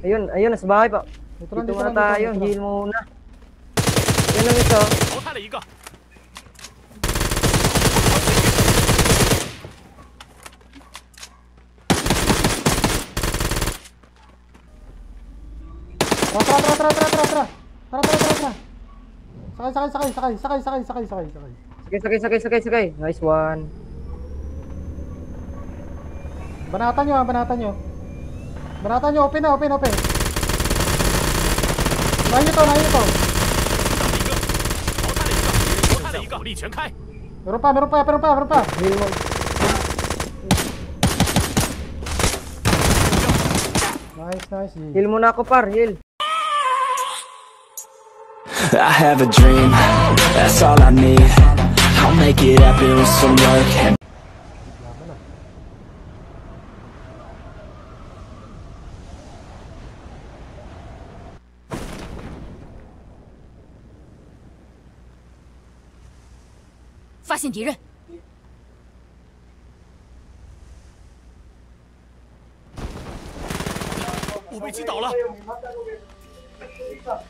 Ayun, ayun, nasa bahay pa. Dito lang, Dito dito muna lang, dito lang, tayo, dito lang. heal muna. Yun lang ito. 淘汰了一个， Tara, tara, tara, tara, tara, tara. Tara, tara, tara, tara. Sakay. Sakay. Nice one. Banatan nyo, banatan nyo. Banatan nyo, open na, open. Nahin nyo to. 淘汰了一个，淘汰了一个，火力全开， Meron pa. Heal mo. Nice. Heal muna ako, par. Heal. I have a dream, that's all I need. I'll make it happen with some work and 发现敌人， 我被击倒了， 被击倒，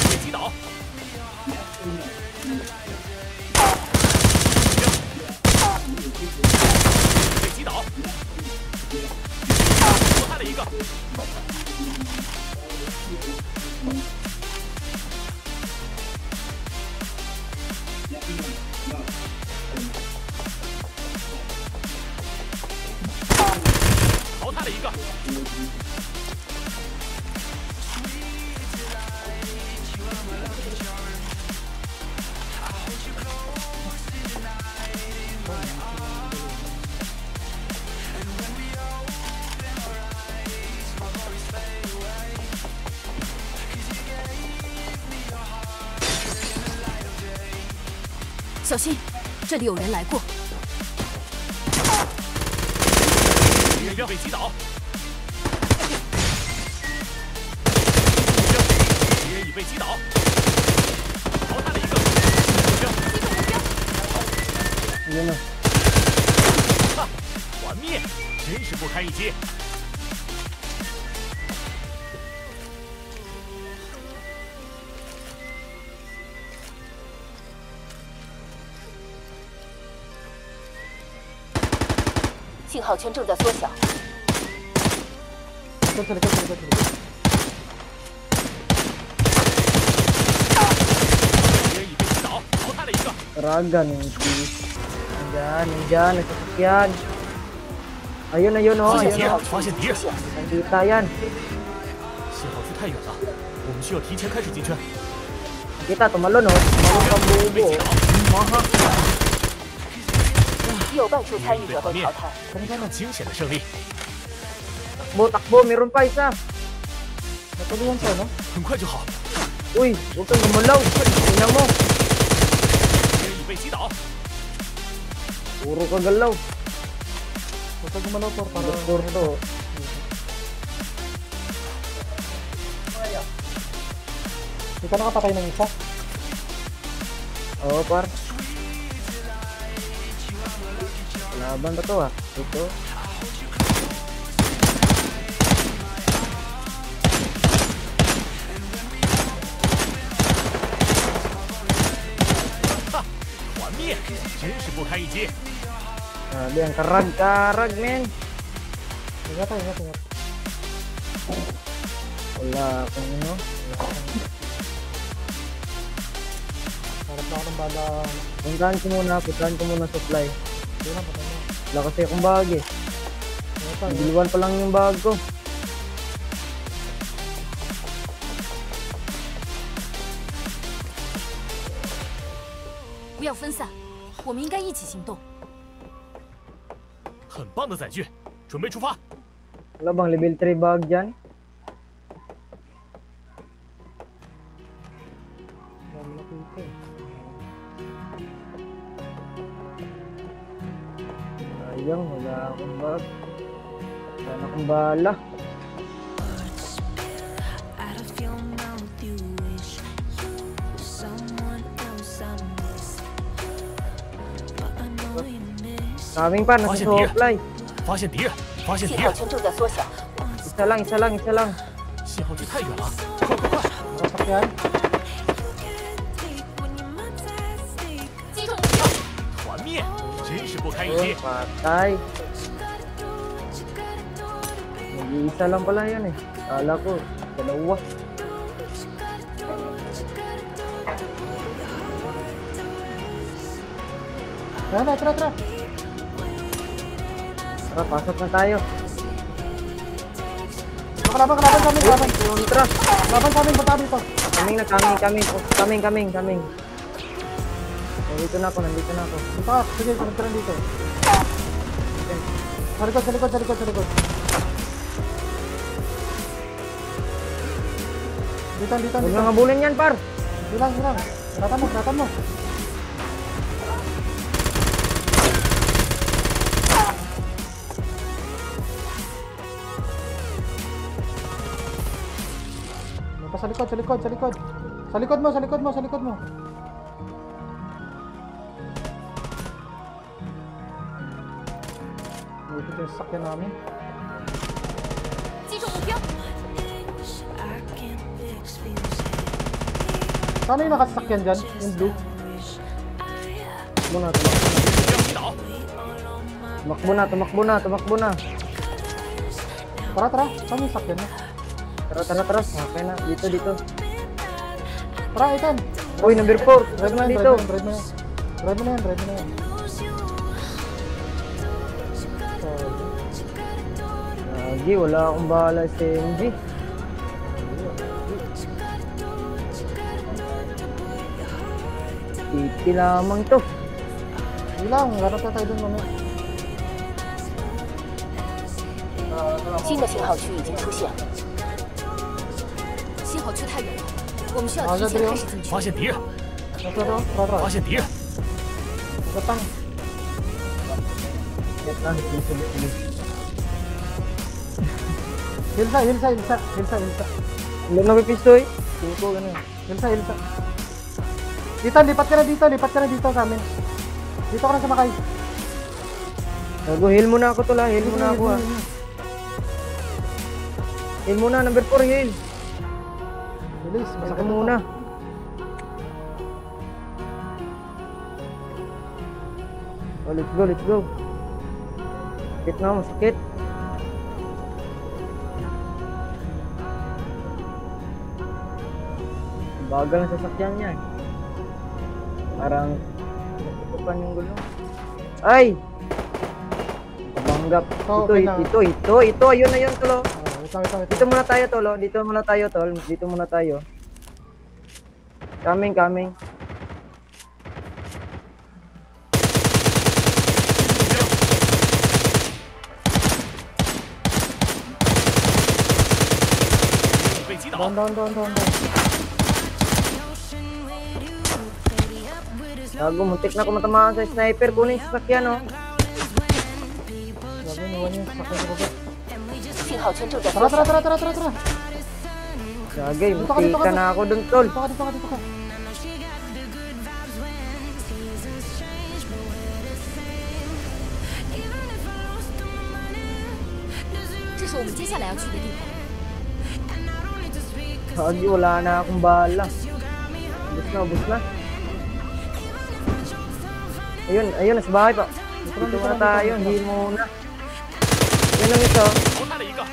被击倒，淘汰了一个， 淘汰了一个， 小心，这里有人来过。 敌人被击倒，敌人已被击倒，淘汰了一个， Ayun na. 哈，团灭，真是不堪一击。 信号圈正在缩小， Catch. 敌人已被击倒，淘汰了一个， Raga ng cheese. Nandyan, nagsasakyan. Ayun, oh. 发现 Ayun, 敌人， oh. 发现敌人， Nakita yan. 信号区太远了，我们需要提前开始进圈。 Kita, tumalon, oh. Tumalon kang 被 bubo. 击倒， Maha. 已有半数参与者被淘汰。 惊险的胜利， Takbo, meron pa isa. Natuloy yan siya, no? 很快就好。 Uy, huwag kang gumalaw. Tingnan mo. 敌人已被击倒， Puro ka galaw. Huwag ka gumalaw, Tor, para... Doktor to. Hindi ka nakapatay ng isa. Oo, par. Laban ba to, ah? Ito. Grabe, ang karag, men. Ingat. Wala akong ano. ako ng bala. Puntahan ko muna supply. Hindi na, patay na. Wala kasi akong bag eh. Ito, Biliwan pa lang yung bag ko. 不要分散，我们应该一起行动。很棒的载具，准备出发。 Wala bang level 3 bag dyan? dami na dito eh. Sayang, wala akong bag. Wala akong bala. Out of your mouth, you wish you someone else I miss, but I know you miss. Kaming pa, nasa supply. 发现敌人，发现敌人，信号圈正在缩小， Isa lang. 信号距太远了，快快快！ Sasakyan. Take when you're my tastic. 击中目标，团灭，真是不堪一 Yun, 击。 patay. Nag-iisa lang pala yan eh. Kala ko, dalawa. Tara, tara. Tara, pasok na tayo. Kalaban kami, kalaban. Kontra. Kalaban kami, bata dito. Kaming. Nandito na ako. Dito ka, sige, sunod ka lang dito. Sa likod. Dito. Huwag nga ngabulin yan, par. Hilang. Ratan mo. Sa likod. Sa likod mo. Dito yung sasakyan namin. 击中目标， I can't fix feels. Saan yung nakasasakyan dyan? Yung blue? Tumakbo na. 不要击倒， Tumakbo na. Tara. Saan yung sasakyan niya? Tara. Okay na. Dito. Tara, Ethan. Uy, number 4. Drive na dito. Drive mo na yan. Lagi, wala akong bahala sa MG. Titi lamang to. Hilang, garap na tayo dun mamaya. 新的信号区已经出现，信号区太远了，我们需要提前开始进去。发现敌人， Tara. 发现敌人， Gatang. Get lang, bilis. Hilsa. Ilan na pipistoy? 5, ganun. Hilsa. Dito, lipat ka na dito sa amin. Dito ka na sa Makay. Gago, heal muna ako tol ha. Heal muna ako ha. Heal muna, number 4 heal. Bilis, Heal masakit ka muna. Oh, let's go. Sakit na, masakit. Bagal ang sasakyan niya. Parang natutupan yung gulong. Ay! Kabanggap. Oh, okay na. Ito. Ayun na yun, tolo. Wait lang. Dito muna tayo, tolo. Dito muna tayo. Coming. Down. Gago, muntik na ako matamaan sa sniper. Kunin sa sasakyan, oh. Grabe, nawan yung sasakyan ko ba? 信号圈正在缩小， Tara. Gagay, Dito ka, muntik ka na ako dun, tol. Dito ka. 这是我们接下来要去的地方。 Gagi, wala na akong bala. Ubus na. Ayun, nasa bahay pa. Dito muna tayo, heal muna. Yan lang ito. 淘汰了一个， Ayun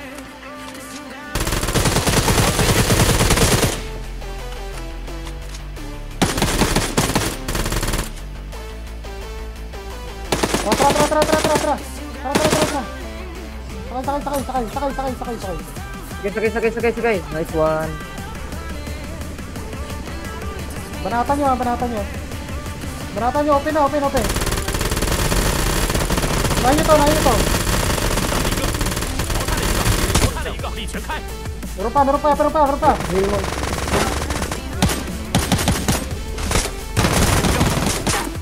Sakay. Sakay. Nice one. Banatan nyo, banatan nyo. Open na. Nahin nyo to. 淘汰了一个，力全开。 Meron pa. Heal mo.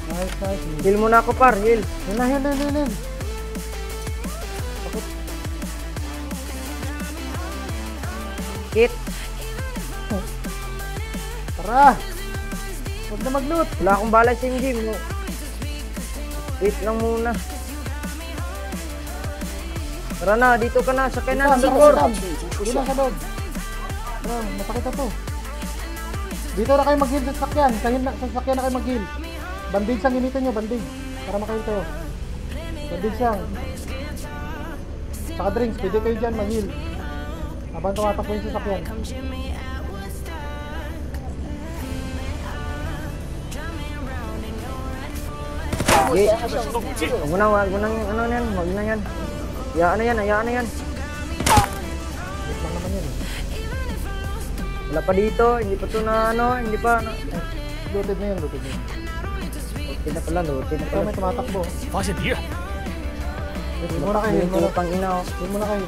Nice. Heal mo na ako, par. Heal. Heal. Hit. Tara. Huwag na mag-loot. Wala akong balay sa game mo. Wait lang muna. Tara na, dito ka na. Sakay na. Score. hindi lang sa loob. Tara, masakit na to. Dito na kayo mag-heal sa sasakyan. Sa sasakyan na kayo mag-heal. Bandage ang gamitin nyo, bandage. Para makain kayo. Bandage lang. Saka drinks, pwede kayo dyan mag-heal. Habang tumatakbo yung sasakyan. Okay. 什么时候都不进。 Huwag mo na yan. Huwag na yan. Hayaan na yan. Wait lang naman yun. Wala pa dito. Hindi pa to na hindi pa. Looted na yun. Okay na pala. Ito may tumatakbo. 发现敌人， Heal muna kayo. Pang ina. Heal muna kayo.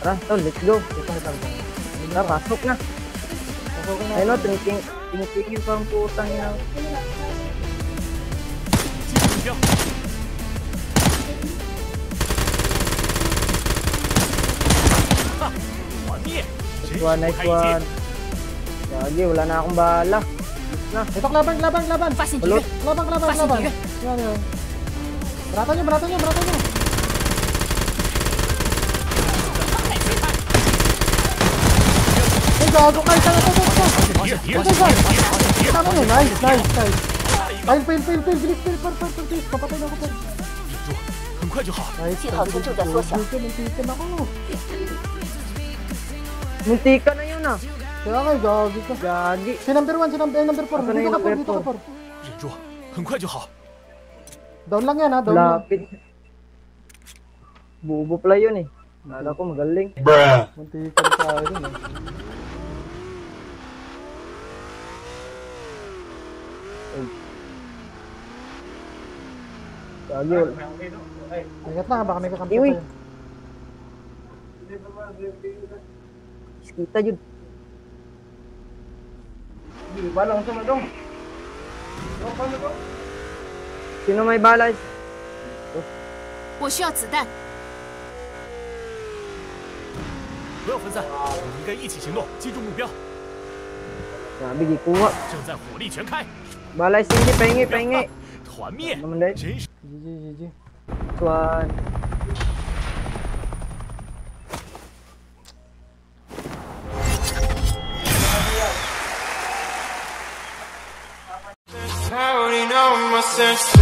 Tara, tol. Let's go. Ito. Tara, pasok na. Okay na. Ayun o, tinitingin pa ang putang ina. 击中目标。哈，团灭，真是不 Nice 堪一 one. 击。 Gagi, wala na akong bala. Na. Ito, laban. 发现敌人， Laban. 发现敌人， Yan. Baratan nyo. Hey, gago kayo. Ito. 发现敌人，发现敌人，发现敌人。 Tama nyo. Nice. Fail. Bilis. Papatay na ako. 忍住，很快就好。 Nice. 信号图正在缩小。 Muntikan ako. Muntika na yun ah. Kaya kayo, gagi ka. Gagi. Si number 1, number 4. Asa na yung number Dito ka 4? 4. 忍住，很快就好。 Down lang yan ha, down lang. Lapit. Bubo pala yun eh. Nala ko magaling. Muntikan tayo dun eh. Gagi, wala. Ingat lang ha, baka may kakampi Iwi. tayo. Kita yun. Balang sama dong. Sino may bala? 我需要子弹。不要分散，我们应该一起行动，击中目标。 Sabi, gikuha. 正在火力全开， Balay, sige, pahingi. 团灭， Naman dahil. 真是 GG. Swan. I already know my sense.